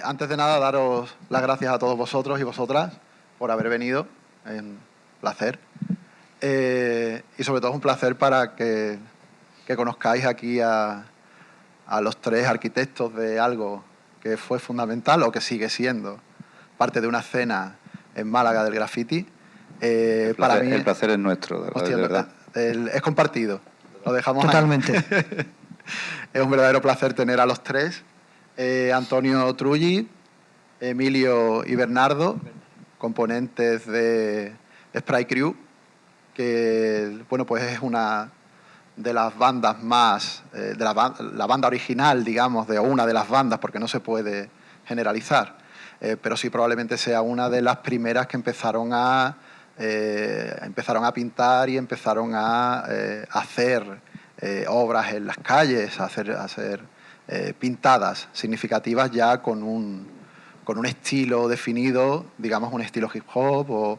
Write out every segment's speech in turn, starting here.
Antes de nada, daros las gracias a todos vosotros y vosotras por haber venido. Es un placer. Y sobre todo es un placer para que conozcáis aquí a los tres arquitectos de algo que fue fundamental o que sigue siendo parte de una escena en Málaga del graffiti. Para mí el placer es nuestro, hostia, de verdad. Es compartido. Lo dejamos totalmente. Es un verdadero placer tener a los tres. Antonio Trulli, Emilio y Bernardo, componentes de Spray Crew, que bueno, pues es una de las bandas más, la banda original, digamos, de una de las bandas, porque no se puede generalizar, pero sí probablemente sea una de las primeras que empezaron a pintar y empezaron a hacer obras en las calles, a hacer pintadas significativas ya con un estilo definido, digamos un estilo hip hop, o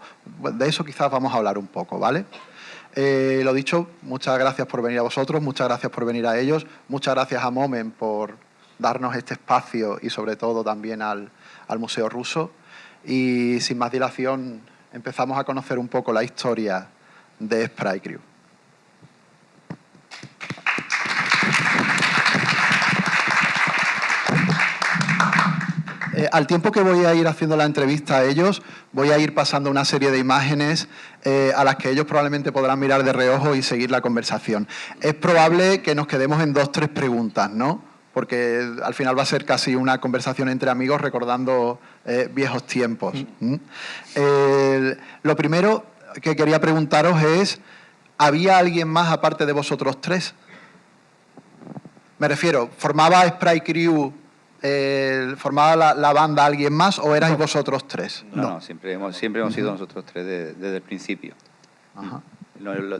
de eso quizás vamos a hablar un poco, ¿vale? Lo dicho, muchas gracias por venir a vosotros, muchas gracias por venir a ellos, muchas gracias a Momen por darnos este espacio y sobre todo también al Museo Ruso. Y sin más dilación empezamos a conocer un poco la historia de Spray Crew. Al tiempo que voy a ir haciendo la entrevista a ellos, voy a ir pasando una serie de imágenes a las que ellos probablemente podrán mirar de reojo y seguir la conversación. Es probable que nos quedemos en 2 o 3 preguntas, ¿no? Porque al final va a ser casi una conversación entre amigos recordando viejos tiempos. Lo primero que quería preguntaros es, ¿había alguien más aparte de vosotros tres? Me refiero, ¿formaba Spray Crew... ¿formaba la banda alguien más o erais vosotros tres? No, siempre hemos sido nosotros tres desde el principio. Ajá.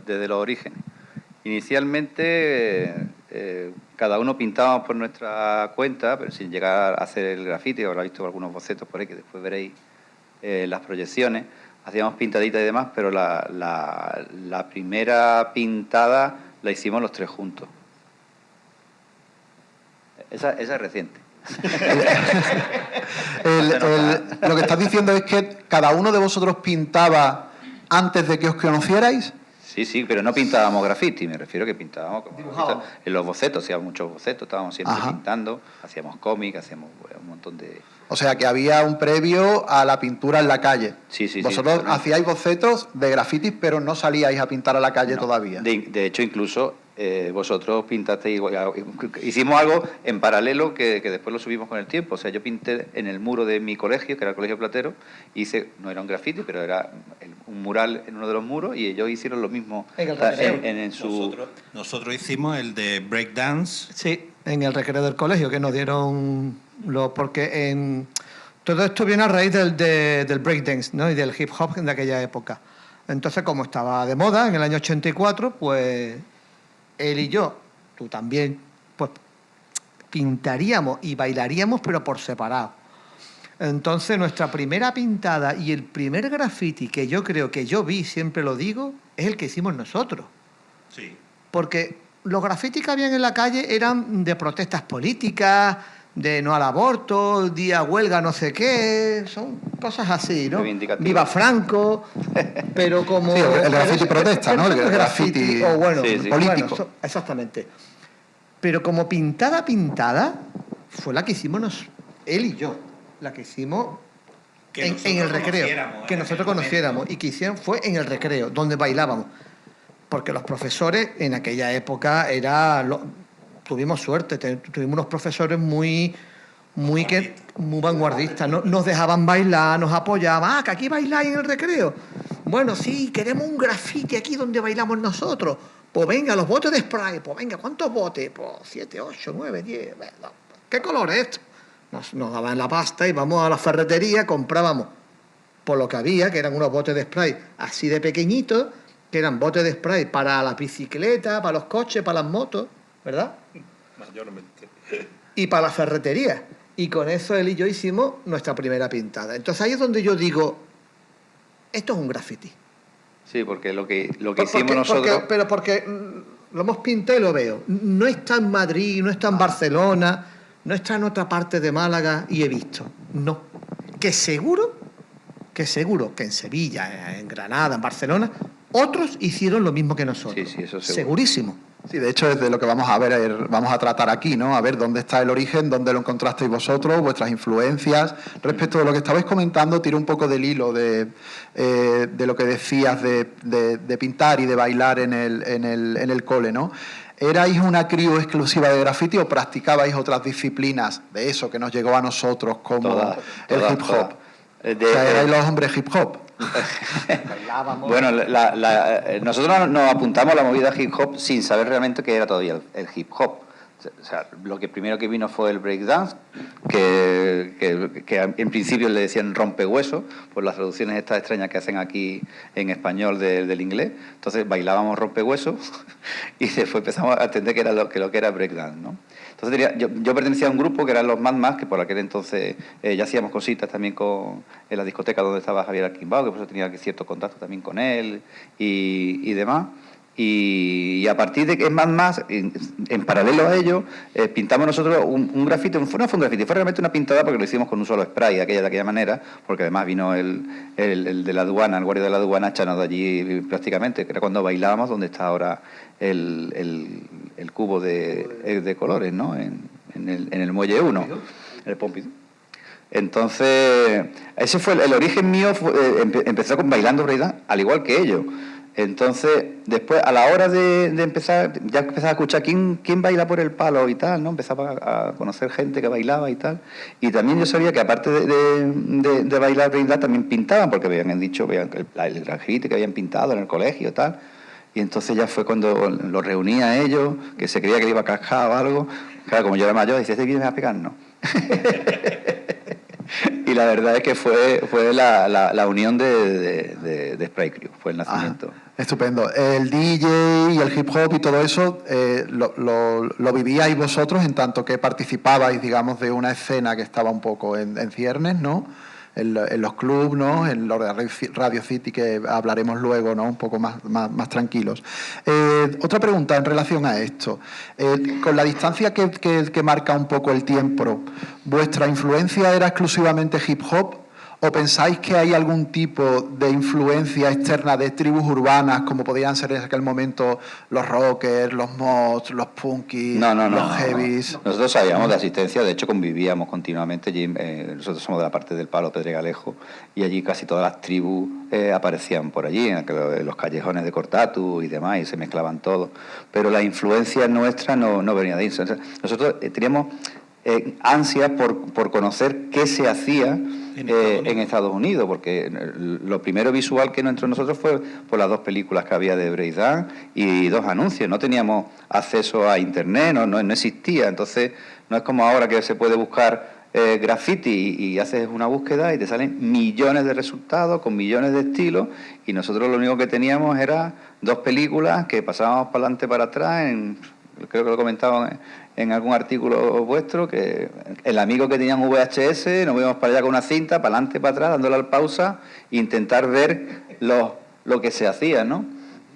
Desde los orígenes. Inicialmente cada uno pintábamos por nuestra cuenta, pero sin llegar a hacer el grafiti. Habrá visto algunos bocetos por ahí que después veréis las proyecciones. Hacíamos pintaditas y demás, pero la primera pintada la hicimos los tres juntos. Esa es reciente. Lo que estás diciendo es que cada uno de vosotros pintaba antes de que os conocierais. Sí, pero no pintábamos graffiti, me refiero que pintábamos en los bocetos, hacíamos muchos bocetos, estábamos siempre pintando, hacíamos cómics, hacíamos un montón de... O sea, que había un previo a la pintura en la calle. Sí. Vosotros hacíais bocetos de grafitis, pero no salíais a pintar a la calle todavía. De hecho, incluso vosotros pintasteis, hicimos algo en paralelo que después lo subimos con el tiempo. O sea, yo pinté en el muro de mi colegio, que era el Colegio Platero, no era un graffiti, pero era un mural en uno de los muros, y ellos hicieron lo mismo en su... Nosotros hicimos el de breakdance. Sí, en el recreo del colegio, que nos dieron... porque todo esto viene a raíz del breakdance, ¿no? Y del hip hop de aquella época. Entonces, como estaba de moda en el año 84, pues él y yo, tú también, pues pintaríamos y bailaríamos, pero por separado. Entonces, nuestra primera pintada y el primer graffiti que yo creo que yo vi, siempre lo digo, es el que hicimos nosotros. Sí. Porque los grafitis que habían en la calle eran de protestas políticas, de no al aborto, día huelga no sé qué, son cosas así, ¿no? Viva Franco, pero como... Sí, el graffiti protesta, ¿no? El graffiti o bueno, político. Bueno, exactamente. Pero como pintada fue la que hicimos él y yo, la que hicimos en el recreo, que nosotros conociéramos, y que hicieron fue en el recreo, donde bailábamos. Porque los profesores en aquella época tuvimos suerte, tuvimos unos profesores muy vanguardistas, nos dejaban bailar, nos apoyaban, que aquí bailáis en el recreo. Bueno, sí, queremos un graffiti aquí donde bailamos nosotros. Pues venga, los botes de spray, pues venga, ¿cuántos botes? Pues 7, 8, 9, 10, ¿qué color es esto? Nos daban la pasta y vamos a la ferretería, comprábamos por lo que había, que eran unos botes de spray así de pequeñitos, que eran botes de spray para las bicicletas, para los coches, para las motos, ¿verdad? Mayormente. Y para la ferretería. Y con eso él y yo hicimos nuestra primera pintada. Entonces ahí es donde yo digo, esto es un graffiti. Sí, porque lo que hicimos nosotros... Porque lo hemos pintado y lo veo. No está en Madrid, no está en Barcelona, no está en otra parte de Málaga y he visto. No. Que seguro que en Sevilla, en Granada, en Barcelona, otros hicieron lo mismo que nosotros. Sí, sí, eso seguro. Segurísimo. Sí, de hecho es de lo que vamos a ver, vamos a tratar aquí, ¿no? A ver dónde está el origen, dónde lo encontrasteis vosotros, vuestras influencias. Respecto de lo que estabais comentando, tiro un poco del hilo de lo que decías de pintar y de bailar en el cole, ¿no? ¿Erais una crew exclusiva de graffiti o practicabais otras disciplinas de eso que nos llegó a nosotros como el hip hop? O sea, ¿erais los hombres hip hop? Bueno, nosotros nos apuntamos a la movida hip hop sin saber realmente qué era todavía el hip hop. O sea, lo que primero que vino fue el breakdance, que en principio le decían rompehuesos, por las traducciones estas extrañas que hacen aquí en español del inglés. Entonces bailábamos rompehuesos y después empezamos a entender que era lo que era breakdance, ¿no? Entonces yo pertenecía a un grupo que eran los Mad Max, que por aquel entonces ya hacíamos cositas también en la discoteca donde estaba Javier Arquimbao, que por eso tenía cierto contacto también con él y demás. Y a partir de que es Mad Max, en paralelo a ello, pintamos nosotros un grafiti. No fue un grafiti, fue realmente una pintada porque lo hicimos con un solo spray de aquella manera, porque además vino el de la aduana, el guardia de la aduana, echando de allí prácticamente, que era cuando bailábamos donde está ahora el cubo de colores, ¿no? En el muelle 1, el Pompidou. Entonces, ese fue el origen mío, empezó con bailando breakdance, al igual que ellos. Entonces, después, a la hora de empezar, ya empezaba a escuchar quién baila por el palo y tal, ¿no? Empezaba a conocer gente que bailaba y tal. Y también yo sabía que aparte de bailar breakdance también pintaban, porque habían dicho, vean el graffiti que habían pintado en el colegio y tal. Y entonces ya fue cuando los reuní a ellos, que se creía que le iba a cascar o algo. Claro, como yo era mayor, decía, ¿este viene a pegarnos? Y la verdad es que fue la unión de Spray Crew, fue el nacimiento. Estupendo. El DJ y el hip hop y todo eso lo vivíais vosotros en tanto que participabais, digamos, de una escena que estaba un poco en ciernes, ¿no? En los clubs, ¿no? En los de Radio City, que hablaremos luego, ¿no? Un poco más tranquilos. Otra pregunta en relación a esto. Con la distancia que marca un poco el tiempo, ¿vuestra influencia era exclusivamente hip hop? ¿O pensáis que hay algún tipo de influencia externa de tribus urbanas, como podían ser en aquel momento los rockers, los mods, los punkies, los heavies? No. Nosotros sabíamos de asistencia, de hecho convivíamos continuamente. Nosotros somos de la parte del Palo Pedregalejo y allí casi todas las tribus aparecían por allí, en los callejones de Cortatu y demás, y se mezclaban todos. Pero la influencia nuestra no venía de ahí. Nosotros teníamos ansias por conocer qué se hacía en Estados Unidos, porque lo primero visual que nos entró a nosotros fue por las dos películas que había de breakdance y dos anuncios. No teníamos acceso a internet, no existía. Entonces no es como ahora que se puede buscar graffiti y haces una búsqueda y te salen millones de resultados con millones de estilos, y nosotros lo único que teníamos era dos películas que pasábamos para adelante, para atrás, creo que lo comentaban en algún artículo vuestro, que el amigo que tenía un VHS, nos íbamos para allá con una cinta, para adelante, para atrás, dándole al pausa, e intentar ver lo que se hacía, ¿no?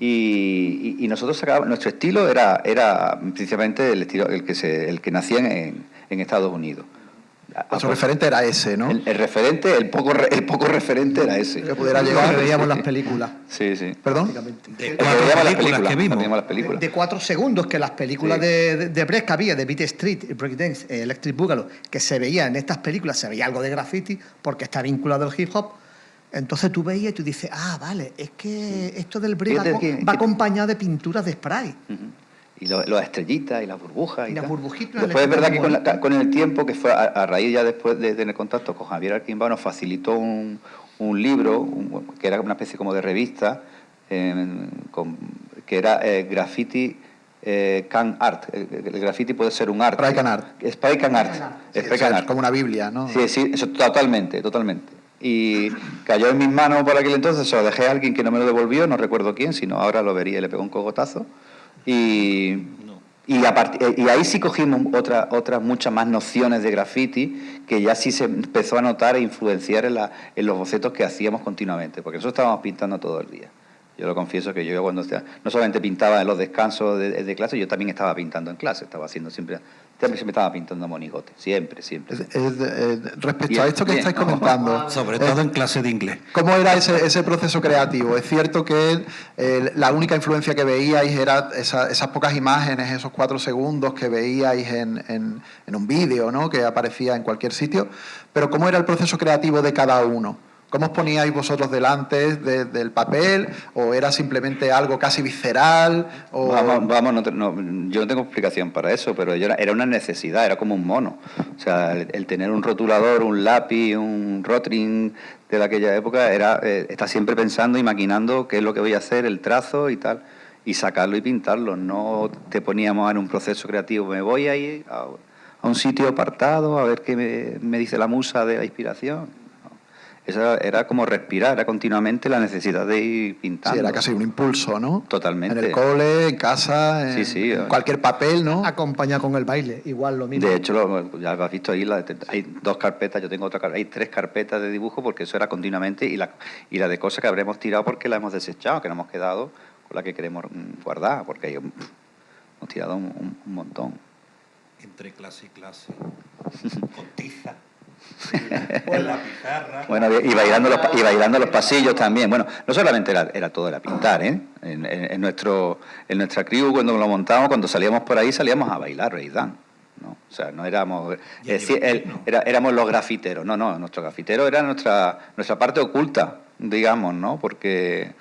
Y nosotros sacábamos, nuestro estilo era principalmente el estilo el que nacía en Estados Unidos. Nuestro referente era ese, ¿no? El poco referente era ese. Que pudiera llegar, veíamos las películas. Sí, sí. ¿Perdón? De 4 películas que vimos. De 4 segundos, que las películas de break que había, de Beat Street, Breakdance, Electric Boogaloo, que se veía en estas películas, se veía algo de graffiti, porque está vinculado al hip hop. Entonces tú veías y tú dices, vale, es que esto del break va acompañado de pinturas de spray. Y las estrellitas y las burbujas. Y las burbujitas. Después es verdad que con el tiempo, que fue a raíz ya después de tener contacto con Javier Arquimbao, nos facilitó un libro, que era una especie como de revista, que era Graffiti Can Art. El graffiti puede ser un arte. Spray Can Art. Spray Can Art. Spray Can Art. Como una Biblia, ¿no? Sí, eso totalmente. Y cayó en mis manos por aquel entonces, se lo dejé a alguien que no me lo devolvió, no recuerdo quién, sino ahora lo vería y le pegó un cogotazo. Y ahí sí cogimos otras muchas más nociones de graffiti, que ya sí se empezó a notar e influenciar en los bocetos que hacíamos continuamente, porque nosotros estábamos pintando todo el día. Yo lo confieso que yo cuando no solamente pintaba en los descansos de clase, yo también estaba pintando en clase, estaba haciendo siempre me estaba pintando monigote, siempre. Respecto a esto que estáis comentando, sobre todo en clase de inglés. ¿Cómo era ese proceso creativo? Es cierto que la única influencia que veíais era esas pocas imágenes, esos 4 segundos que veíais en un vídeo, ¿no?, que aparecía en cualquier sitio, pero ¿cómo era el proceso creativo de cada uno? ¿Cómo os poníais vosotros delante del papel? ¿O era simplemente algo casi visceral? O... yo no tengo explicación para eso, pero era una necesidad, era como un mono. O sea, el tener un rotulador, un lápiz, un Rotring de aquella época, era estar siempre pensando y maquinando qué es lo que voy a hacer, el trazo y tal, y sacarlo y pintarlo. No te poníamos en un proceso creativo, me voy a ir a un sitio apartado a ver qué me dice la musa de la inspiración. Eso era como respirar, era continuamente la necesidad de ir pintando. Sí, era casi un impulso, ¿no? Totalmente. En el cole, en casa, en cualquier papel, ¿no? Acompañado con el baile, igual lo mismo. De hecho, ya lo has visto ahí, hay 2 carpetas, yo tengo otra, hay 3 carpetas de dibujo porque eso era continuamente y la de cosas que habremos tirado porque la hemos desechado, que nos hemos quedado con la que queremos guardar, porque hemos tirado un montón. Entre clase y clase, con tiza. Con la pizarra. Bueno, y bailando los pasillos también. Bueno, no solamente era todo, era pintar, ¿eh? En nuestra crew, cuando lo montamos, cuando salíamos por ahí, salíamos a bailar breakdance, ¿no? O sea, no éramos... éramos los grafiteros. No, nuestro grafitero era nuestra parte oculta, digamos, ¿no? Porque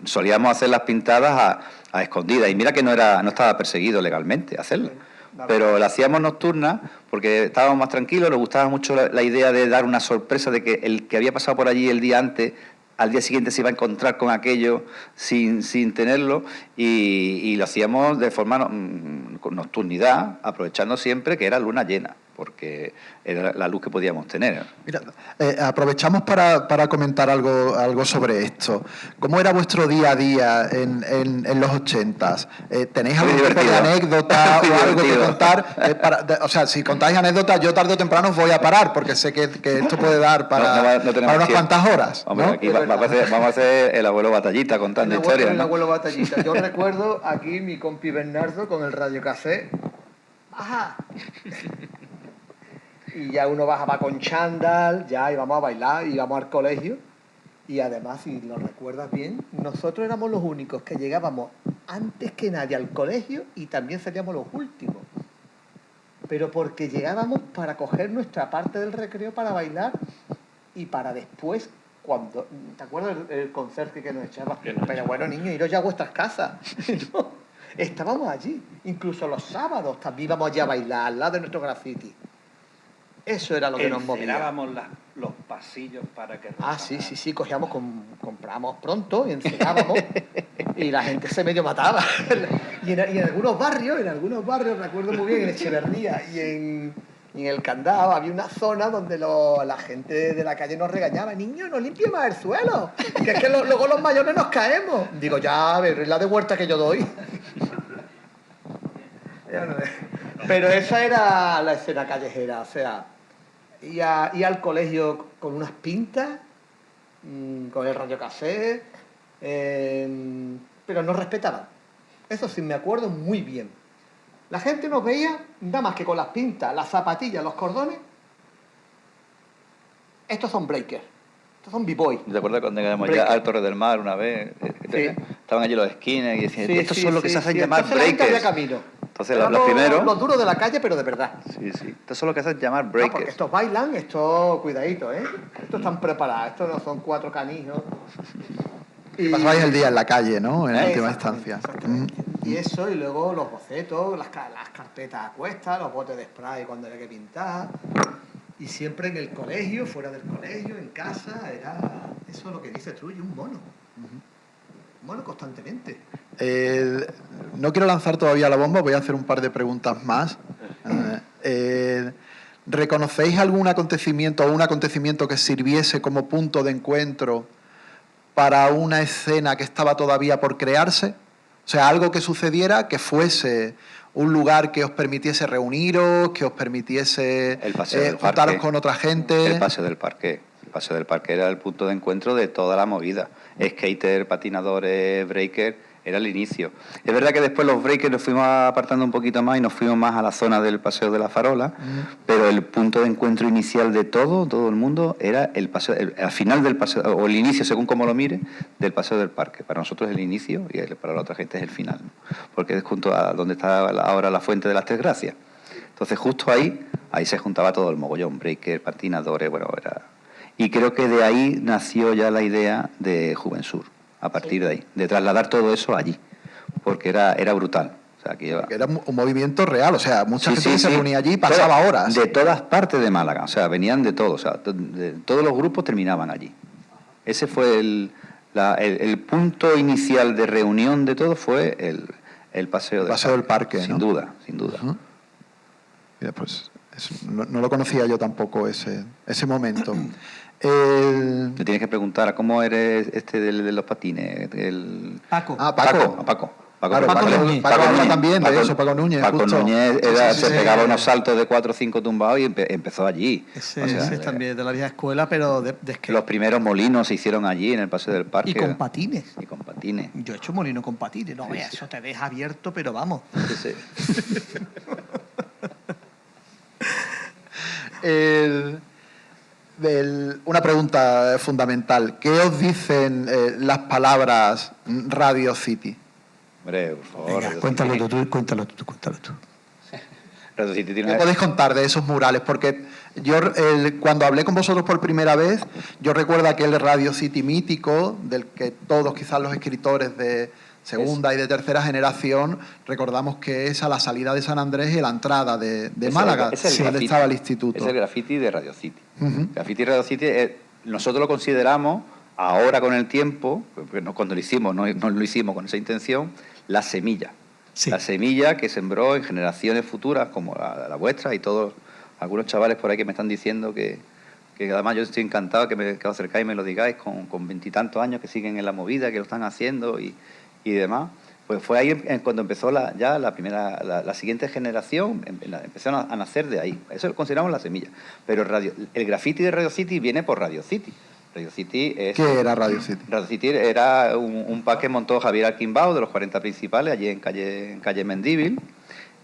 solíamos hacer las pintadas a escondidas. Y mira que no estaba perseguido legalmente hacerlo. Pero la hacíamos nocturna porque estábamos más tranquilos, nos gustaba mucho la idea de dar una sorpresa de que el que había pasado por allí el día antes, al día siguiente se iba a encontrar con aquello sin tenerlo, y lo hacíamos de forma con nocturnidad, aprovechando siempre que era luna llena, porque era la luz que podíamos tener. Mira, aprovechamos para comentar algo sobre esto. ¿Cómo era vuestro día a día en los 80s? ¿Tenéis algún tipo de anécdota o algo que contar? O sea, si contáis anécdotas, yo tarde o temprano os voy a parar, porque sé que esto puede dar para unas cuantas horas. Hombre, ¿no? Aquí vamos a hacer el abuelo Batallita contando historias, ¿no? El abuelo Batallita. Yo recuerdo aquí mi compi Bernardo con el radiocassette. ¡Ajá! Y ya uno bajaba con chándal, ya íbamos a bailar, íbamos al colegio. Y además, si lo recuerdas bien, nosotros éramos los únicos que llegábamos antes que nadie al colegio y también seríamos los últimos. Pero porque llegábamos para coger nuestra parte del recreo para bailar y para después, cuando... ¿Te acuerdas el conserje que nos echaba? Pero bueno, niños, iros ya a vuestras casas. No, estábamos allí. Incluso los sábados también íbamos allí a bailar al lado de nuestro graffiti. Eso era lo que nos movía. Encerábamos los pasillos para que... Sí, cogíamos, comprábamos pronto y encerábamos y la gente se medio mataba. Y en algunos barrios, recuerdo muy bien, en Echeverría y en el Candado había una zona donde la gente de la calle nos regañaba: niños, no limpie más el suelo, que es que luego los mayores nos caemos. Digo, ya, a ver, es la de vuelta que yo doy. Pero esa era la escena callejera, o sea, y al colegio con unas pintas, con el radiocassette, pero nos respetaban. Eso sí, me acuerdo muy bien. La gente nos veía nada más que con las pintas, las zapatillas, los cordones. Estos son breakers, estos son b-boys. ¿Te acuerdas cuando llegamos ya al Torre del Mar una vez? Sí. Estaban allí los esquines y decían, estos son los que se hacen llamar breakers. Entonces los primeros... Los duros de la calle, pero de verdad. Sí. Estos son los que hacen llamar breakers. No, porque estos bailan, estos, cuidadito, ¿eh? Estos están preparados, estos no son 4 canijos. Y pasabais el día en la calle, ¿no? En última instancia. Y eso, y luego los bocetos, las carpetas a cuestas, los botes de spray cuando había que pintar. Y siempre en el colegio, fuera del colegio, en casa, era eso lo que dice Trulli, un mono. Mono constantemente. No quiero lanzar todavía la bomba, voy a hacer un par de preguntas más. ¿Reconocéis algún acontecimiento o un acontecimiento que sirviese como punto de encuentro para una escena que estaba todavía por crearse? O sea, algo que sucediera que fuese un lugar que os permitiese reuniros, que os permitiese juntaros con otra gente. El Paseo del Parque. El Paseo del Parque era el punto de encuentro de toda la movida. skater, patinadores, breaker. Era el inicio. Es verdad que después los breakers nos fuimos apartando un poquito más y nos fuimos más a la zona del Paseo de la Farola, pero el punto de encuentro inicial de todo el mundo, era el paseo, al final del paseo, o el inicio, según como lo mire, del Paseo del Parque. Para nosotros es el inicio y para la otra gente es el final, ¿no? Porque es junto a donde está ahora la Fuente de las Tres Gracias. Entonces justo ahí se juntaba todo el mogollón, breakers, patinadores, bueno, era... Y creo que de ahí nació ya la idea de Juvensur. A partir de ahí, de trasladar todo eso allí, porque era brutal. O sea, que era un movimiento real, o sea, mucha gente se reunía allí y pasaba horas. De todas partes de Málaga, o sea, venían de todo, o sea, todos los grupos terminaban allí. Ese fue el punto inicial de reunión de todo, fue el Paseo del Parque. Sin duda. Mira, pues no lo conocía yo tampoco ese momento. Te tienes que preguntar a cómo eres de los patines. Paco. Paco. Paco Núñez. Paco habla también de eso, Paco Núñez. Paco Núñez se pegaba unos saltos de 4 o 5 tumbados y empezó allí. Ese es también de la vieja escuela, pero de los primeros molinos se hicieron allí en el Paseo del Parque. Y con patines. Yo he hecho molino con patines. No, eso te deja abierto, pero vamos. Sí. Una pregunta fundamental. ¿Qué os dicen las palabras Radio City? Hombre, por favor. Venga, cuéntalo tú. Radio City ¿Qué podéis contar de esos murales? Porque yo, cuando hablé con vosotros por primera vez, yo recuerdo aquel Radio City mítico, del que todos, quizás los escritores de segunda y de tercera generación, recordamos que es a la salida de San Andrés y a la entrada de Málaga, donde estaba el instituto. Es el graffiti de Radio City. Graffiti de Radio City, nosotros lo consideramos, ahora con el tiempo, cuando lo hicimos, no lo hicimos con esa intención, la semilla. Sí. La semilla que sembró en generaciones futuras, como la vuestra y todos, algunos chavales por ahí que me están diciendo que además yo estoy encantado que os acercáis y me lo digáis, con 20 y tantos años que siguen en la movida, que lo están haciendo y demás. Pues fue ahí cuando empezó la siguiente generación, empezaron a nacer de ahí. Eso lo consideramos la semilla. Pero el graffiti de Radio City viene por Radio City. Radio City es... ¿Qué era Radio City? Radio City era un pack que montó Javier Arquimbao de los 40 principales, allí en calle Mendívil.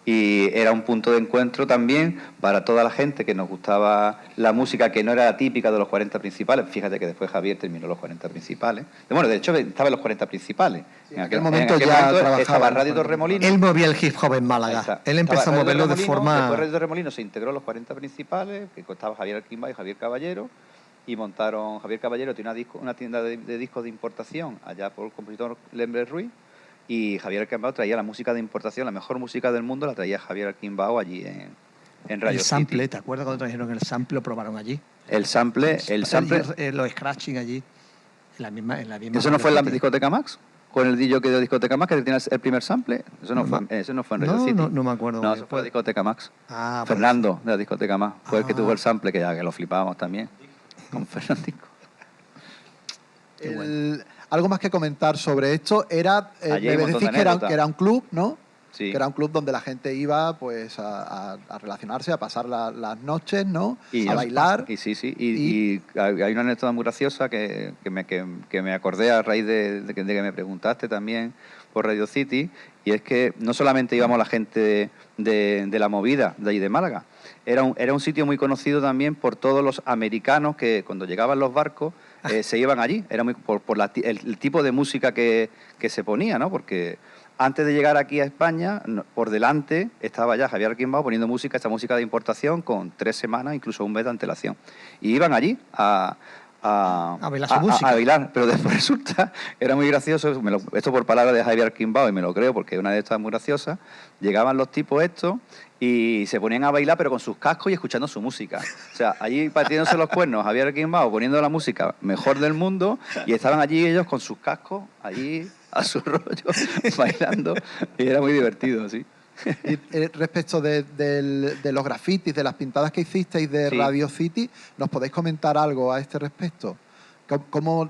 Y era un punto de encuentro también para toda la gente que nos gustaba la música que no era típica de los 40 principales. Fíjate que después Javier terminó los 40 principales. Bueno, de hecho estaba en los 40 principales. Sí, en aquel momento estaba Radio Torremolinos. Él movía el hip hop en Málaga. Él empezó a moverlo de forma... Después Radio Torremolinos se integró a los 40 principales, que estaba Javier Arquimbao y Javier Caballero. Y montaron... Javier Caballero tiene una tienda de discos de importación allá por el compositor Lembre Ruiz. Y Javier Arquimbao traía la música de importación, la mejor música del mundo la traía Javier Arquimbao allí en Radio City. El sample, City. ¿Te acuerdas cuando trajeron el sample? Lo probaron allí. El sample... Los scratching allí. En la misma ¿Eso no fue en la discoteca Max? ¿Con el DJ que dio discoteca Max que tenía el primer sample? Eso no fue en Radio City. No me acuerdo. No, eso fue la discoteca Max. Fernando de la discoteca Max. Fue el que tuvo el sample, que lo flipábamos también. Con Fernandico. Algo más que comentar sobre esto era, me decís que era un club, ¿no? Sí. Que era un club donde la gente iba pues a relacionarse, a pasar las noches, ¿no? A bailar. Y hay una anécdota muy graciosa que me acordé a raíz de que me preguntaste también por Radio City, y es que no solamente íbamos la gente de la movida de allí de Málaga, era un sitio muy conocido también por todos los americanos que cuando llegaban los barcos se iban allí. Era muy por el tipo de música que se ponía, ¿no? Porque antes de llegar aquí a España, por delante estaba ya Javier Arquimbao poniendo esta música de importación con 3 semanas, incluso un mes de antelación. Y iban allí a bailar su música. A bailar, pero después resulta, era muy gracioso, esto por palabras de Javier Arquimbao, y me lo creo porque una de estas es muy graciosa, llegaban los tipos estos y se ponían a bailar pero con sus cascos y escuchando su música. O sea, allí partiéndose los cuernos, Javier Arquimbao poniendo la música mejor del mundo, y estaban allí ellos con sus cascos, allí a su rollo, bailando, y era muy divertido, sí. Respecto de los grafitis, de las pintadas que hicisteis de Radio City, ¿nos podéis comentar algo a este respecto? ¿Cómo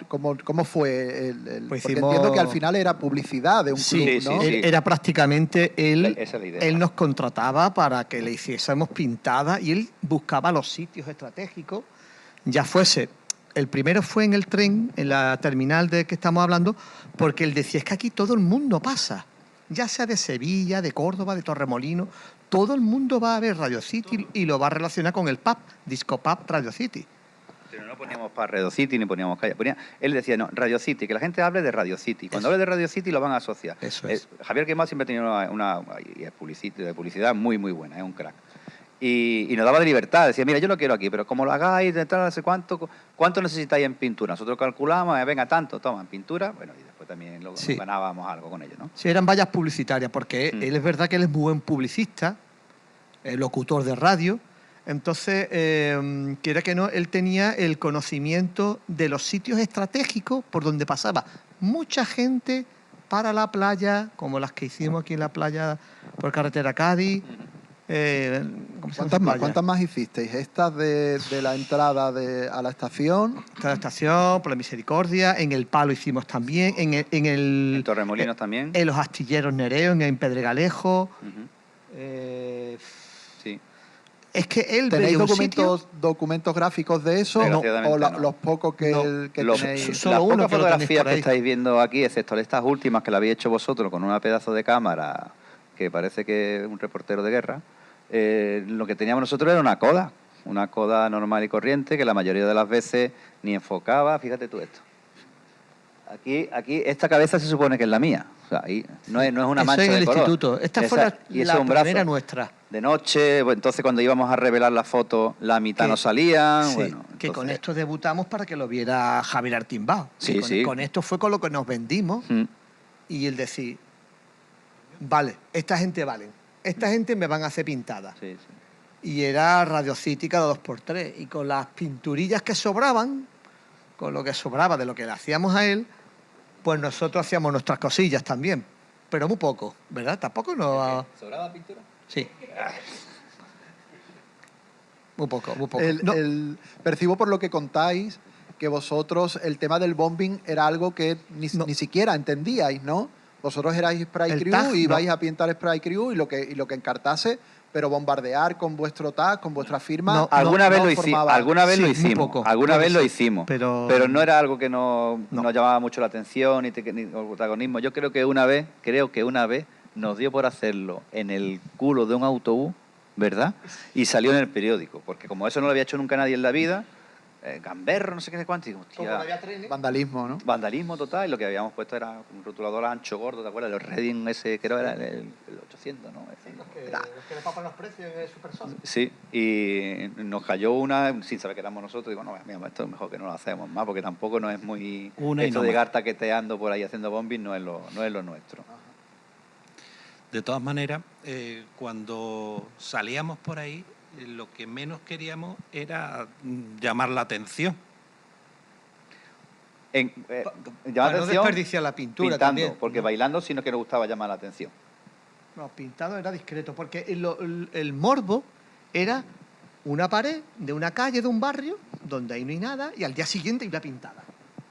fue pues porque entiendo que al final era publicidad de un club, ¿no? Era prácticamente él nos contrataba para que le hiciésemos pintadas y él buscaba los sitios estratégicos, ya fuese El primero fue en el tren, en la terminal de que estamos hablando, porque él decía, es que aquí todo el mundo pasa, ya sea de Sevilla, de Córdoba, de Torremolinos, todo el mundo va a ver Radio City y lo va a relacionar con el pub, Disco Pub Radio City. Pero no poníamos para Radio City ni poníamos calle. Él decía, no, Radio City, que la gente hable de Radio City. Cuando hable de Radio City lo van a asociar. Eso es. Javier Quemado siempre ha tenido una publicidad muy, muy buena, es un crack. Y nos daba de libertad, decía, mira, yo lo quiero aquí, pero como lo hagáis, de tal, no sé cuánto necesitáis en pintura. Nosotros calculamos, venga, tanto, toma, en pintura, bueno, y después también ganábamos algo con ello, ¿no? Sí, eran vallas publicitarias, porque él es verdad que él es muy buen publicista, locutor de radio. Entonces, quiera que no, él tenía el conocimiento de los sitios estratégicos por donde pasaba mucha gente para la playa, como las que hicimos aquí en la playa por carretera Cádiz. ¿Cuántas más hicisteis? ¿Estas de la entrada a la estación? Esta estación, por la Misericordia, en El Palo hicimos también, en Torremolinos también. En los Astilleros Nereo, en Pedregalejo. Sí. Es que él ¿Tenéis veía documentos gráficos de eso? ¿O los pocos que tenéis? Las pocas fotografías que estáis viendo aquí, excepto estas últimas que la habéis hecho vosotros con una pedazo de cámara que parece que es un reportero de guerra, lo que teníamos nosotros era una coda normal y corriente que la mayoría de las veces ni enfocaba. Fíjate tú esto. Aquí esta cabeza se supone que es la mía. O sea, ahí no es una mancha de color. Eso en el instituto. Esta fue la primera nuestra. De noche, entonces cuando íbamos a revelar la foto, la mitad no salían. Sí, bueno, que con esto debutamos para que lo viera Javier Artimbao. Sí, con esto fue con lo que nos vendimos. Y el decir, vale, esta gente me van a hacer pintadas. Sí. Y era Radio City cada 2x3. Y con las pinturillas que sobraban, con lo que sobraba de lo que le hacíamos a él, pues nosotros hacíamos nuestras cosillas también. Pero muy poco, ¿verdad? Tampoco nos... ¿Sobraba pintura? Sí. Muy poco. Percibo por lo que contáis que vosotros el tema del bombing era algo que ni siquiera entendíais, ¿no? Vosotros erais spray crew y ibais a pintar spray crew y lo que encartase, pero bombardear con vuestro tag, con vuestra firma... Alguna vez lo hicimos, pero no era algo que nos llamaba mucho la atención ni protagonismo. Yo creo que una vez nos dio por hacerlo en el culo de un autobús, ¿verdad? Y salió en el periódico, porque como eso no lo había hecho nunca nadie en la vida, gamberro, no sé qué cuánto, y digo, hostia, vandalismo, ¿no? Vandalismo total, y lo que habíamos puesto era un rotulador ancho, gordo, ¿te acuerdas? El Reading ese, creo era el 800, ¿no? Los que le papan los precios de Supersonic. Sí, y nos cayó una, sin saber que éramos nosotros, digo, no, mira, esto es mejor que no lo hacemos más, porque tampoco no es muy... Esto de llegar taqueteando por ahí haciendo bombing no es lo nuestro. De todas maneras, cuando salíamos por ahí, lo que menos queríamos era llamar la atención. Para no desperdiciar la pintura pintando, también. Porque bailando sí no que nos gustaba llamar la atención. No, pintado era discreto, porque el morbo era una pared de una calle, de un barrio, donde ahí no hay nada, y al día siguiente hay una pintada.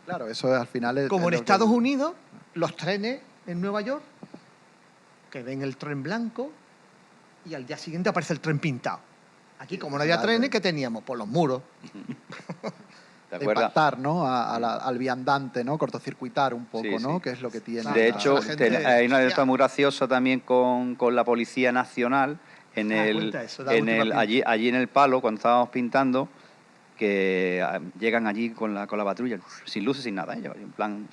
Claro, eso es al final... Como en Estados Unidos, los trenes en Nueva York, que ven el tren blanco, y al día siguiente aparece el tren pintado. Aquí, como no había trenes, ¿qué teníamos? Por los muros. Impactar, ¿no? Al viandante, ¿no? Cortocircuitar un poco, sí, ¿no? Sí. Que es lo que tiene. De hecho, hay una anécdota muy graciosa también con la Policía Nacional allí en El Palo, cuando estábamos pintando, que llegan allí con la patrulla, sin luces, sin nada, en plan,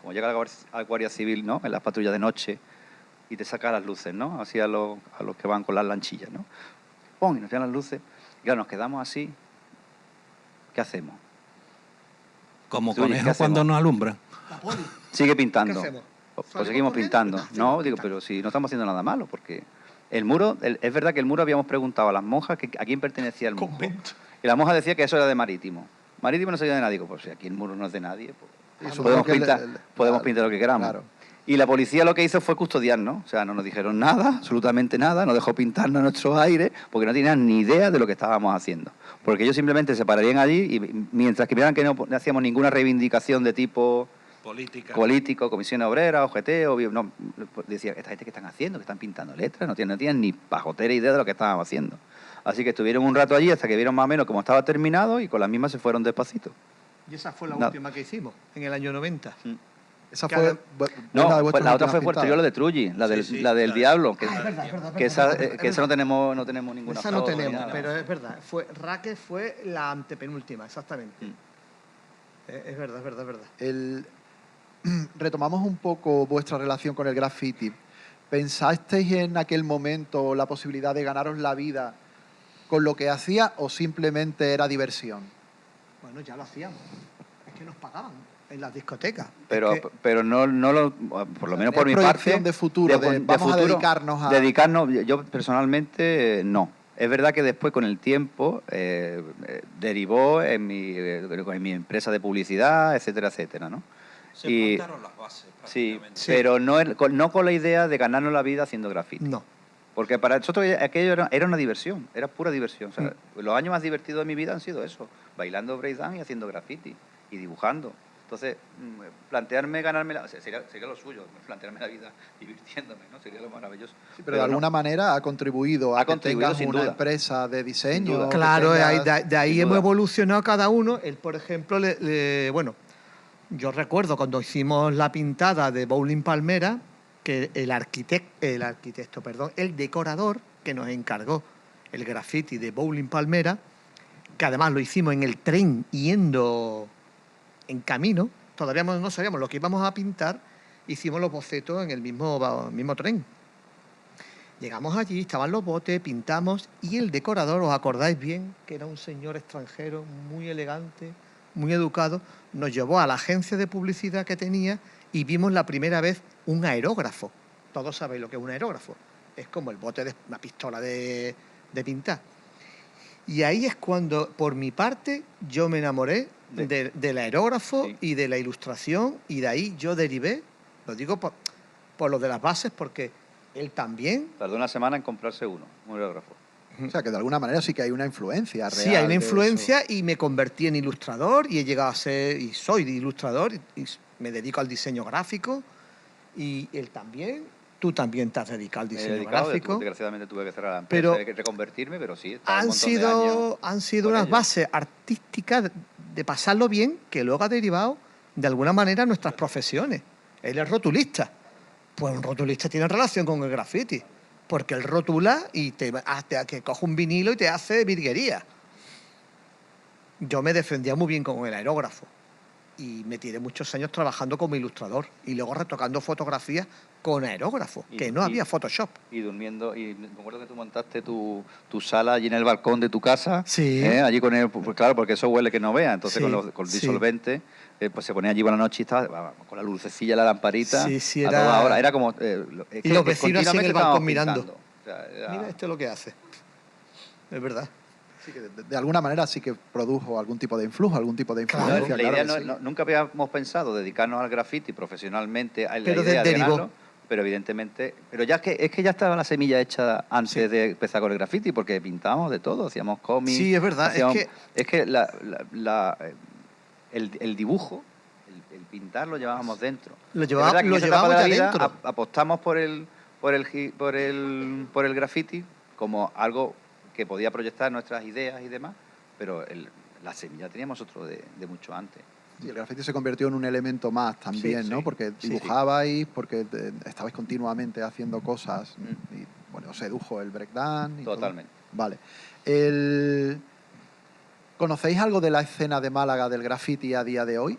como llega la Guardia Civil, ¿no? En las patrullas de noche, y te saca las luces, ¿no? Así a los que van con las lanchillas, ¿no? Y nos tiran las luces, y claro, nos quedamos así. ¿Qué hacemos? Como conejos cuando nos alumbran. Sigue pintando. Pues seguimos pintando. No, digo, pero si no estamos haciendo nada malo, porque el muro, es verdad que el muro habíamos preguntado a las monjas a quién pertenecía el muro. Y la monja decía que eso era de Marítimo. Marítimo no sabía de nadie. Pues si aquí el muro no es de nadie, pues podemos pintar lo que queramos. Claro. Y la policía lo que hizo fue custodiarnos, o sea, no nos dijeron nada, absolutamente nada, nos dejó pintarnos nuestros aires, porque no tenían ni idea de lo que estábamos haciendo. Porque ellos simplemente se pararían allí y mientras que vieran que no hacíamos ninguna reivindicación de tipo político, Comisión Obrera, OGT, no, decían, esta gente que están haciendo, que están pintando letras, no tienen ni pajotera idea de lo que estábamos haciendo. Así que estuvieron un rato allí hasta que vieron más o menos cómo estaba terminado y con las mismas se fueron despacito. Y esa fue la última que hicimos, en el año 90. Esa fue... No, pues la otra fue posterior, la de Trulli, la del Diablo, que esa no tenemos ninguna esa no tenemos, pero es verdad. Raque fue la antepenúltima, exactamente. Es verdad. Retomamos un poco vuestra relación con el graffiti. ¿Pensasteis en aquel momento la posibilidad de ganaros la vida con lo que hacía o simplemente era diversión? Bueno, ya lo hacíamos. Es que nos pagaban en las discotecas. Pero no lo, por lo menos por mi parte, de futuro, vamos a dedicarnos a... Dedicarnos, yo personalmente no. Es verdad que después con el tiempo derivó en mi empresa de publicidad, etcétera, ¿no? Se montaron las bases prácticamente. Sí, pero no con la idea de ganarnos la vida haciendo graffiti. No. Porque para nosotros aquello era una diversión, era pura diversión. O sea, los años más divertidos de mi vida han sido eso, bailando breakdance y haciendo graffiti y dibujando. Entonces, plantearme ganarme la... sería lo suyo, plantearme la vida divirtiéndome, ¿no? Sería lo maravilloso. Sí, pero de alguna manera ha contribuido a que tengas una empresa de diseño. Claro, de ahí hemos evolucionado cada uno. Él, por ejemplo, bueno, yo recuerdo cuando hicimos la pintada de Bowling Palmera, que el decorador que nos encargó el graffiti de Bowling Palmera, que además lo hicimos en el tren yendo en camino, todavía no sabíamos lo que íbamos a pintar, hicimos los bocetos en el mismo tren. Llegamos allí, estaban los botes, pintamos, y el decorador, ¿os acordáis bien? Que era un señor extranjero muy elegante, muy educado, nos llevó a la agencia de publicidad que tenía y vimos la primera vez un aerógrafo. Todos sabéis lo que es un aerógrafo. Es como el bote de una pistola de pintar. Y ahí es cuando, por mi parte, yo me enamoré del aerógrafo y de la ilustración, y de ahí yo derivé, lo digo por lo de las bases, porque él también... Tardó una semana en comprarse un aerógrafo. O sea, que de alguna manera sí que hay una influencia real. Sí, hay una influencia y me convertí en ilustrador y he llegado a ser, y soy ilustrador, y me dedico al diseño gráfico, y él también... Tú también te has dedicado al diseño gráfico. Desgraciadamente tuve que cerrar la empresa, tuve que reconvertirme, pero sí. Han sido unas bases artísticas de pasarlo bien, que luego ha derivado de alguna manera a nuestras profesiones. Él es rotulista. Pues un rotulista tiene relación con el graffiti, porque él rotula y te coge un vinilo y te hace virguería. Yo me defendía muy bien con el aerógrafo y me tiré muchos años trabajando como ilustrador y luego retocando fotografías con aerógrafo, que no había Photoshop. Y durmiendo, y me acuerdo que tú montaste tu sala allí en el balcón de tu casa, sí. Allí con él, pues claro, porque eso huele que no vea, entonces sí, con el disolvente, pues se ponía allí por la noche y estaba con la lucecilla, la lamparita, sí, a toda hora, era como... y los vecinos así en el balcón mirando. O sea, mira esto es lo que hace, es verdad. Sí, que de alguna manera sí que produjo algún tipo de influjo, algún tipo de influencia. Claro, la idea nunca habíamos pensado dedicarnos al graffiti profesionalmente, a la idea de ganarlo, pero evidentemente... Pero ya es que ya estaba la semilla hecha antes de empezar con el graffiti, porque pintábamos de todo, hacíamos cómics... Sí, es verdad, es que el dibujo, el pintar lo llevábamos dentro. Lo llevábamos dentro. Apostamos por el graffiti como algo que podía proyectar nuestras ideas y demás, pero la semilla teníamos otro de mucho antes. Sí, el graffiti se convirtió en un elemento más también, ¿no? Porque dibujabais, porque estabais continuamente haciendo cosas y, bueno, os sedujo el breakdance. Totalmente. Todo. Vale. ¿Conocéis algo de la escena de Málaga del graffiti a día de hoy?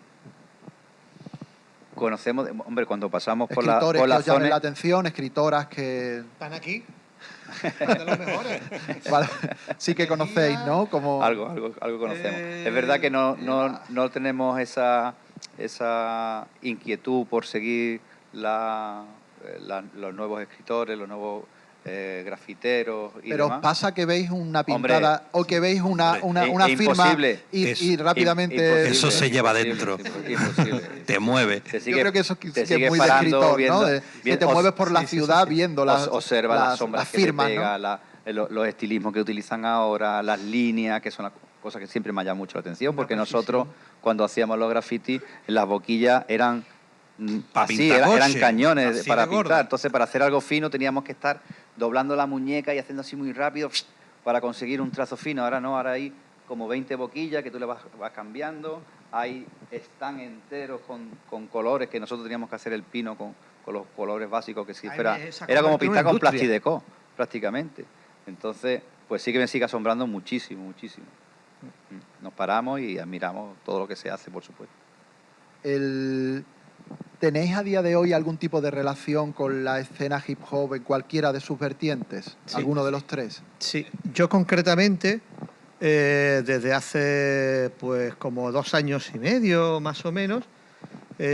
Conocemos, hombre, cuando pasamos por escritores por que la os llamen zona... la atención, escritoras que... ¿Están aquí? De los mejores. Vale. Sí que conocéis, ¿no? Como... Algo conocemos. Es verdad que no tenemos esa inquietud por seguir los nuevos escritores, los nuevos grafiteros y pero demás. Pasa que veis una pintada, hombre, o que veis una firma y rápidamente... Eso se lleva dentro. Imposible. Te mueve. Yo creo que eso es muy de escritor, ¿no? Que te mueves por la ciudad viendo observa las sombras las firmas, que te pega, ¿no? Los estilismos que utilizan ahora, las líneas, que son las cosas que siempre me llaman mucho la atención, porque nosotros, cuando hacíamos los grafitis, las boquillas eran... así, eran cañones para pintar. Entonces, para hacer algo fino teníamos que estar doblando la muñeca y haciendo así muy rápido para conseguir un trazo fino. Ahora no, ahora hay como 20 boquillas que tú le vas cambiando, hay están enteros con colores que nosotros teníamos que hacer el pino con los colores básicos que si fuera... Era como pintar con plastideco, prácticamente. Entonces, pues sí que me sigue asombrando muchísimo, muchísimo. Nos paramos y admiramos todo lo que se hace, por supuesto. ¿Tenéis a día de hoy algún tipo de relación con la escena hip hop en cualquiera de sus vertientes? Sí. ¿Alguno de los tres? Sí, yo concretamente, desde hace pues como 2 años y medio, más o menos,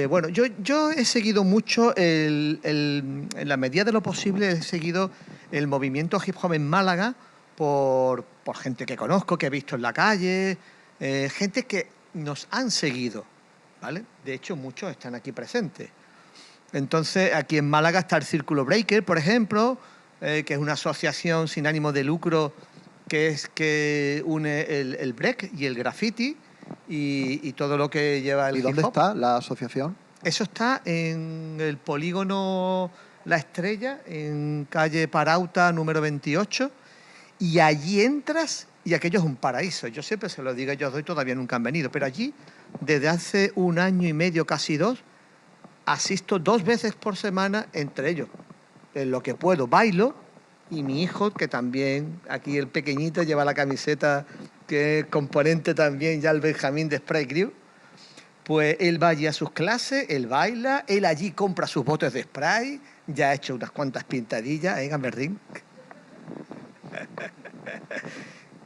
bueno, yo he seguido mucho, en la medida de lo posible, he seguido el movimiento hip hop en Málaga por gente que conozco, que he visto en la calle, gente que nos han seguido, ¿vale? De hecho, muchos están aquí presentes. Entonces, aquí en Málaga está el Círculo Breaker, por ejemplo, que es una asociación sin ánimo de lucro que une el break y el graffiti y todo lo que lleva el hip hop. ¿Y dónde está la asociación? Eso está en el polígono La Estrella, en calle Parauta, número 28, y allí entras y aquello es un paraíso. Yo siempre se lo digo, yo doy, todavía nunca han venido, pero allí, desde hace 1 año y medio, casi 2, asisto 2 veces por semana, entre ellos. En lo que puedo, bailo, y mi hijo, que también, aquí el pequeñito, lleva la camiseta, que es componente también, ya el Benjamín de Spray Crew, pues él va allí a sus clases, él baila, él allí compra sus botes de spray, ya ha hecho unas cuantas pintadillas, Gamberdín.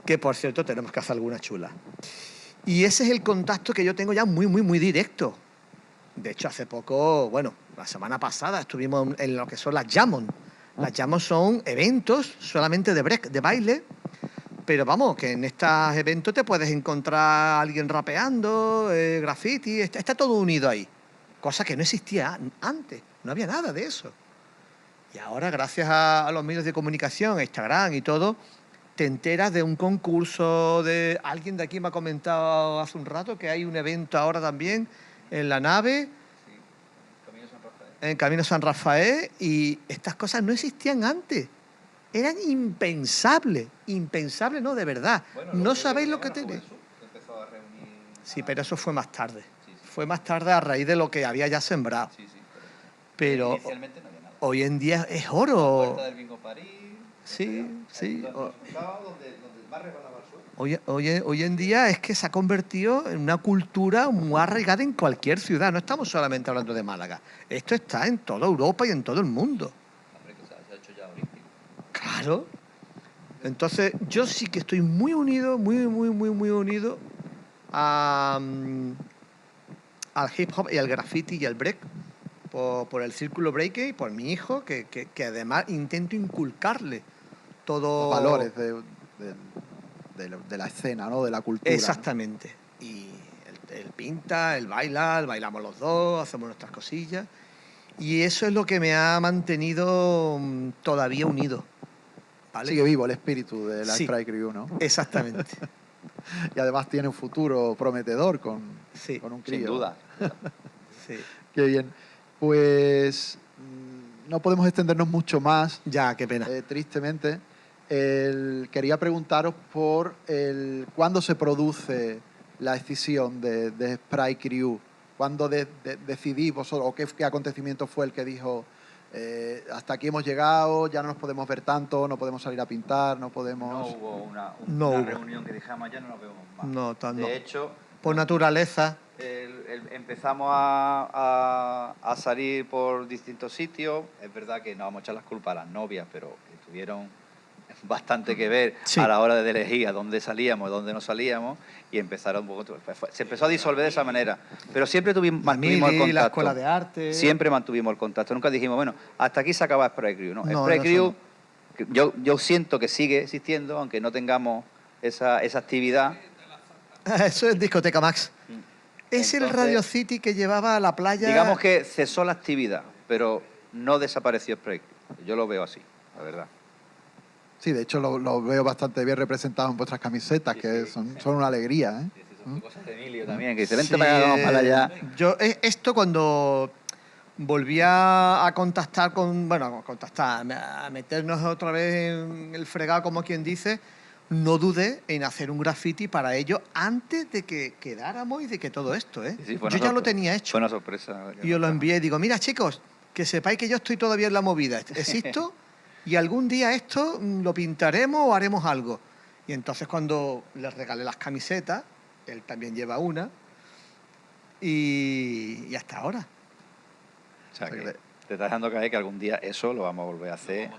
Que, por cierto, tenemos que hacer alguna chula. Y ese es el contacto que yo tengo ya muy, muy, muy directo. De hecho, hace poco, bueno, la semana pasada estuvimos en lo que son las Jamon. Las Jamon son eventos solamente de break, de baile, pero vamos, que en estos eventos te puedes encontrar a alguien rapeando, graffiti, está todo unido ahí. Cosa que no existía antes, no había nada de eso. Y ahora, gracias a los medios de comunicación, a Instagram y todo, te enteras de un concurso de... Alguien de aquí me ha comentado hace un rato que hay un evento ahora también en la nave, en Camino San Rafael, y estas cosas no existían antes. Eran impensables, impensables, no, de verdad. Bueno, no sabéis lo que tenéis. Sí, pero eso fue más tarde. Sí. Fue más tarde a raíz de lo que había ya sembrado. Sí, pero inicialmente no había nada. Hoy en día es oro. La puerta del Bingo París. Sí, sí. Hoy en día es que se ha convertido en una cultura muy arraigada en cualquier ciudad. No estamos solamente hablando de Málaga. Esto está en toda Europa y en todo el mundo. Claro. Entonces, yo sí que estoy muy unido, muy unido al hip hop y al graffiti y al break por el Círculo Breaker y por mi hijo, que además intento inculcarle todos los valores de la escena, ¿no? De la cultura. Exactamente. ¿No? Y él pinta, él baila, bailamos los dos, hacemos nuestras cosillas. Y eso es lo que me ha mantenido todavía unido. ¿Vale? Sigue vivo el espíritu de la Spray Crew, ¿no? Exactamente. Y además tiene un futuro prometedor con un crío. Sin duda. Sí. Qué bien. Pues no podemos extendernos mucho más. Ya, qué pena. Tristemente. Quería preguntaros por cuándo se produce la escisión de Spray Crew. ¿Cuándo decidís vosotros, o qué acontecimiento fue el que dijo hasta aquí hemos llegado, ya no nos podemos ver tanto, no podemos salir a pintar, no podemos...? No hubo una reunión que dijamos ya no nos vemos más. No, de hecho... Por naturaleza. Empezamos a salir por distintos sitios. Es verdad que no vamos a echar las culpas a las novias, pero tuvieron bastante que ver a la hora de elegir a dónde salíamos, dónde no salíamos, y empezaron un poco, se empezó a disolver de esa manera, pero siempre mantuvimos el contacto. La escuela de arte. Siempre mantuvimos el contacto, nunca dijimos, bueno, hasta aquí se acaba Spray Crew, ¿no? Spray Crew, yo siento que sigue existiendo, aunque no tengamos esa actividad. Eso es Discoteca Max. Es el Radio City que llevaba a la playa. Digamos que cesó la actividad, pero no desapareció Spray Crew. Yo lo veo así, la verdad. Sí, de hecho lo veo bastante bien representado en vuestras camisetas, que son una alegría, ¿eh? Sí, son cosas de Emilio también, que dice, vente para allá. Yo, esto cuando volví a contactar a meternos otra vez en el fregado, como quien dice, no dudé en hacer un graffiti para ellos antes de que quedáramos y de que todo esto, ¿eh? Sí, Yo ya lo tenía hecho. Fue una sorpresa. Y os lo envié y digo, mira chicos, que sepáis que yo estoy todavía en la movida, existo y algún día esto lo pintaremos o haremos algo. Y entonces cuando les regalé las camisetas, él también lleva una, y hasta ahora. O sea, que te estás dejando caer que algún día eso lo vamos a volver a hacer.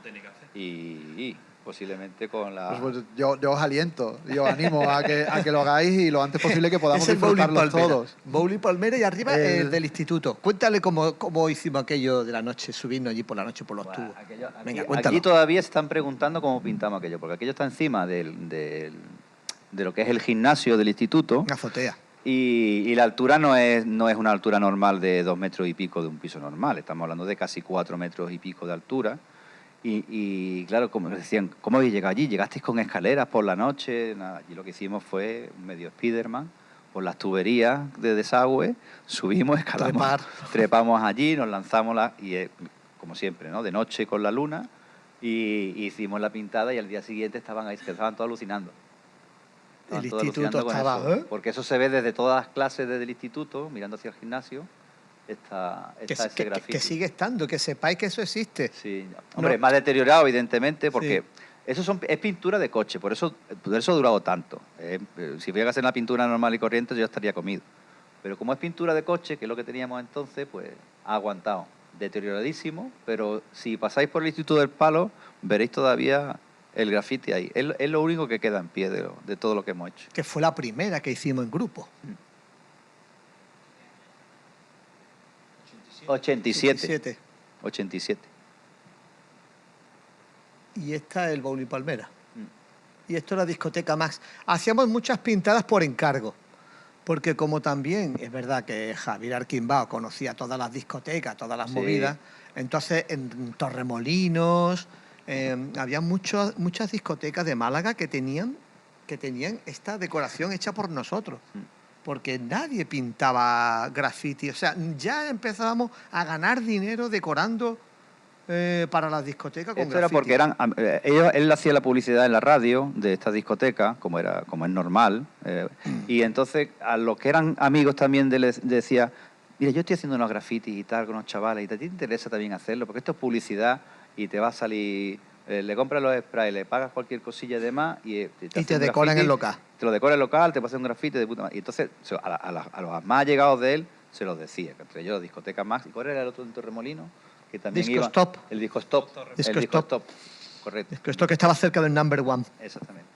Y posiblemente con la... Pues yo os aliento y os animo a que lo hagáis y lo antes posible que podamos disfrutarlos todos. Bowling Palmera y arriba el del instituto. Cuéntale cómo hicimos aquello de la noche, subirnos allí por la noche por los tubos. Venga, cuéntalo. Aquí todavía se están preguntando cómo pintamos aquello, porque aquello está encima de lo que es el gimnasio del instituto. Una azotea. Y la altura no es una altura normal de 2 metros y pico de un piso normal. Estamos hablando de casi 4 metros y pico de altura. Y claro, como decían, ¿cómo habéis llegado allí? ¿Llegasteis con escaleras por la noche? Nada, allí lo que hicimos fue medio Spiderman, por las tuberías de desagüe, subimos, escalamos, trepamos allí, nos lanzamos, como siempre, ¿no? De noche con la luna, y hicimos la pintada y al día siguiente estaban todos alucinando. El instituto estaba, ¿eh? Porque eso se ve desde todas las clases desde el instituto, mirando hacia el gimnasio. Está ese grafiti. Que sigue estando, que sepáis que eso existe. Sí, hombre, más deteriorado evidentemente porque es pintura de coche, por eso ha durado tanto. Si voy a hacer una pintura normal y corriente yo ya estaría comido. Pero como es pintura de coche, que es lo que teníamos entonces, pues ha aguantado. Deterioradísimo, pero si pasáis por el Instituto del Palo veréis todavía el grafiti ahí. Es lo único que queda en pie de todo lo que hemos hecho. Que fue la primera que hicimos en grupo. 87. Y esta es el Bowling Palmera. Y esto es la discoteca Max. Hacíamos muchas pintadas por encargo, porque como también es verdad que Javier Arquimbao conocía todas las discotecas, todas las movidas, entonces en Torremolinos había muchas discotecas de Málaga que tenían esta decoración hecha por nosotros. Porque nadie pintaba graffiti. O sea, ya empezábamos a ganar dinero decorando para las discotecas con Esto graffiti. era porque él hacía la publicidad en la radio de estas discotecas, como es normal, y entonces a los que eran amigos también les decía, mira, yo estoy haciendo unos grafitis y tal con unos chavales, y te interesa también hacerlo, porque esto es publicidad y te va a salir... le compras los sprays, le pagas cualquier cosilla de más y te decoran el local. Te lo decora el local, te pasa un grafiti de puta madre. Y entonces a los más allegados de él se los decía, que entre ellos Discoteca Max. ¿Y cuál era el otro en Torremolino? Que también Disco Stop. El Disco Stop. Disco Stop. Correcto. Disco Stop, que estaba cerca del Number One. Exactamente.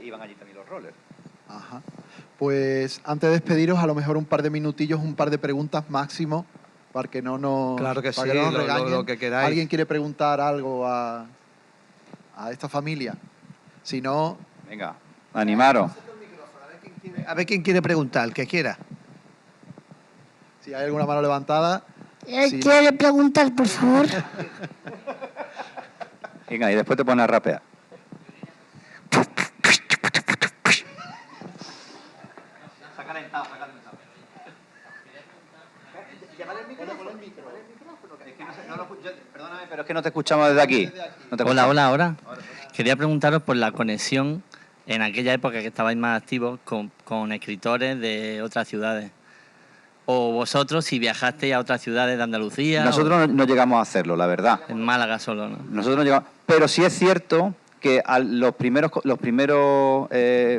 Iban allí también los rollers. Ajá. Pues antes de despediros, a lo mejor un par de minutillos, un par de preguntas máximo, para que no nos, claro que para sí, que no nos regañen. lo que queráis. ¿Alguien quiere preguntar algo a esta familia? Si no... Venga, animaros. A ver quién quiere preguntar, el que quiera. Si hay alguna mano levantada... ¿Quiere preguntar, por favor? Venga, y después te pones a rapear. Perdóname, pero es que no te escuchamos desde aquí. Hola, ahora. Quería preguntaros por la conexión en aquella época que estabais más activos con escritores de otras ciudades. O vosotros, si viajasteis a otras ciudades de Andalucía. Nosotros no llegamos a hacerlo, la verdad. En Málaga solo, ¿no? Nosotros no llegamos. Pero sí es cierto que los primeros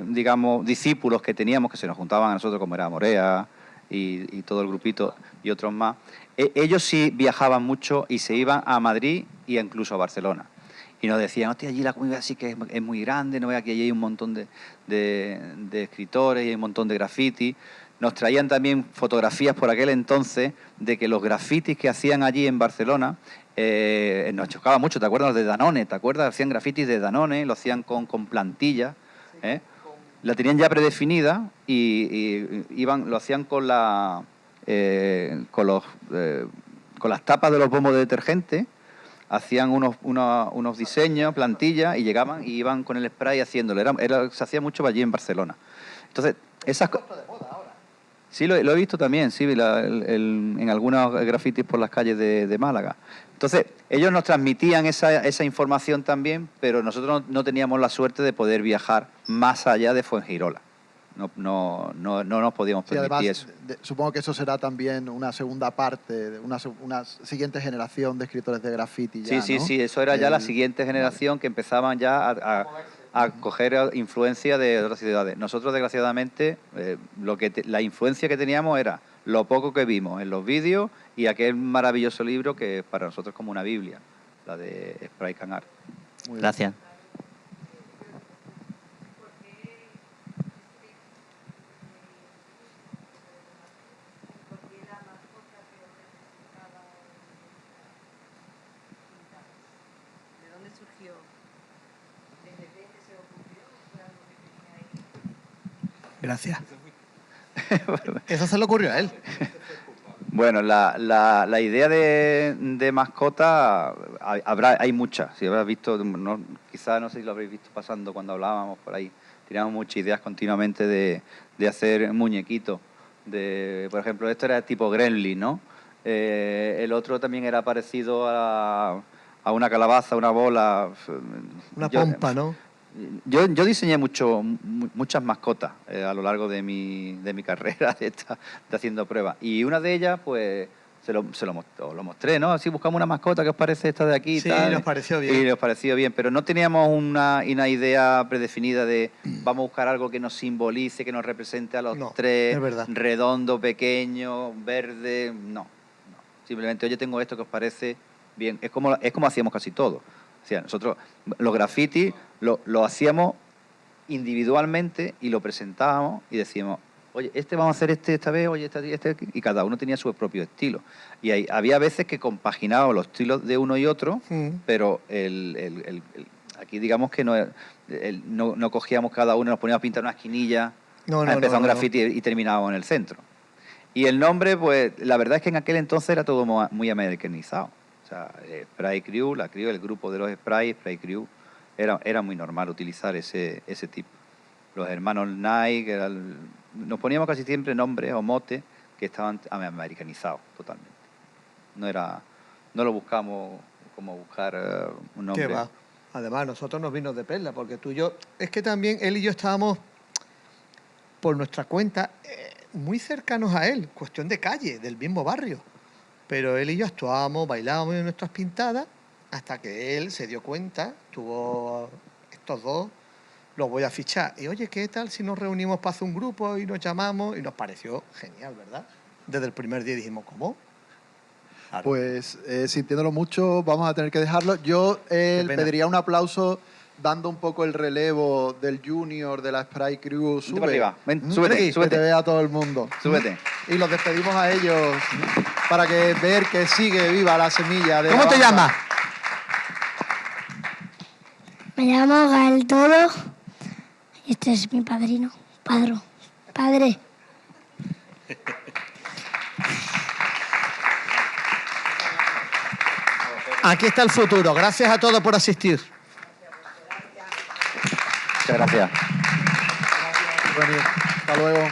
digamos, discípulos que teníamos, que se nos juntaban a nosotros, como era Morea y todo el grupito y otros más, ellos sí viajaban mucho y se iban a Madrid e incluso a Barcelona. Y nos decían, hostia, allí la comunidad sí que es muy grande, no veas que allí hay un montón de escritores y hay un montón de graffiti. Nos traían también fotografías por aquel entonces de que los grafitis que hacían allí en Barcelona nos chocaba mucho. ¿Te acuerdas los de Danone? ¿Te acuerdas? Hacían grafitis de Danone, lo hacían con plantillas. La tenían ya predefinida y lo hacían con las tapas de los bombos de detergente. Hacían unos diseños, plantillas, y llegaban y iban con el spray haciéndolo. Se hacía mucho allí en Barcelona. Entonces, esas cosas... Sí, lo he visto también, sí, en algunos grafitis por las calles de Málaga. Entonces, ellos nos transmitían esa información también, pero nosotros no teníamos la suerte de poder viajar más allá de Fuengirola. No nos podíamos permitir eso. Supongo que eso será también una segunda parte, una siguiente generación de escritores de graffiti. Ya, sí, ¿no? sí, eso era ya la siguiente generación que empezaban ya a coger influencia de otras ciudades. Nosotros, desgraciadamente, la influencia que teníamos era lo poco que vimos en los vídeos y aquel maravilloso libro que para nosotros es como una Biblia, la de Spray Can Art. Gracias. Gracias. Eso se le ocurrió a él. Bueno, la idea de mascota, hay muchas. Si habrás visto, quizás no sé si lo habréis visto pasando cuando hablábamos por ahí. Teníamos muchas ideas continuamente de hacer muñequitos. Por ejemplo, esto era tipo Gremlin, ¿no? El otro también era parecido a una calabaza, una bola. Una pompa, ¿no? Yo diseñé muchas mascotas a lo largo de mi carrera de haciendo pruebas. Y una de ellas, pues, lo mostré, ¿no? Así buscamos una mascota, ¿qué os parece esta de aquí? Sí, tal. nos pareció bien. Y nos pareció bien, pero no teníamos una idea predefinida de vamos a buscar algo que nos simbolice, que nos represente a los tres, es verdad. redondo, pequeño, verde. No. Simplemente, oye, tengo esto que os parece bien. Es como hacíamos casi todo. O sea, nosotros los grafitis lo hacíamos individualmente y lo presentábamos y decíamos, oye, vamos a hacer esta vez, oye, este, y cada uno tenía su propio estilo. Y había veces que compaginábamos los estilos de uno y otro, pero aquí digamos que no cogíamos cada uno, nos poníamos a pintar una esquinilla, empezamos un grafiti y terminábamos en el centro. Y el nombre, pues, la verdad es que en aquel entonces era todo muy americanizado. O sea, Spray Crew, el grupo de los Spray Crew, era muy normal utilizar ese tipo. Los hermanos Nike, nos poníamos casi siempre nombres o motes que estaban americanizados totalmente. No lo buscamos como buscar un nombre. ¿Qué va? Además, nosotros nos vino de perla, porque tú y yo... Es que también él y yo estábamos, por nuestra cuenta, muy cercanos a él, cuestión de calle, del mismo barrio. Pero él y yo actuábamos, bailábamos en nuestras pintadas, hasta que él se dio cuenta, tuvo estos dos, los voy a fichar. Y oye, ¿qué tal si nos reunimos para hacer un grupo y nos llamamos? Y nos pareció genial, ¿verdad? Desde el primer día dijimos, ¿cómo? Claro. Pues sintiéndolo mucho, vamos a tener que dejarlo. Yo pediría un aplauso dando un poco el relevo del junior de la Spray Crew. Sube. Ven, súbete. Que te vea todo el mundo. Súbete. Y los despedimos a ellos para ver que sigue viva la semilla de... ¿Cómo te llamas? Me llamo Gael Todo y este es mi padrino. Padre. Aquí está el futuro. Gracias a todos por asistir. Muchas gracias. Hasta luego.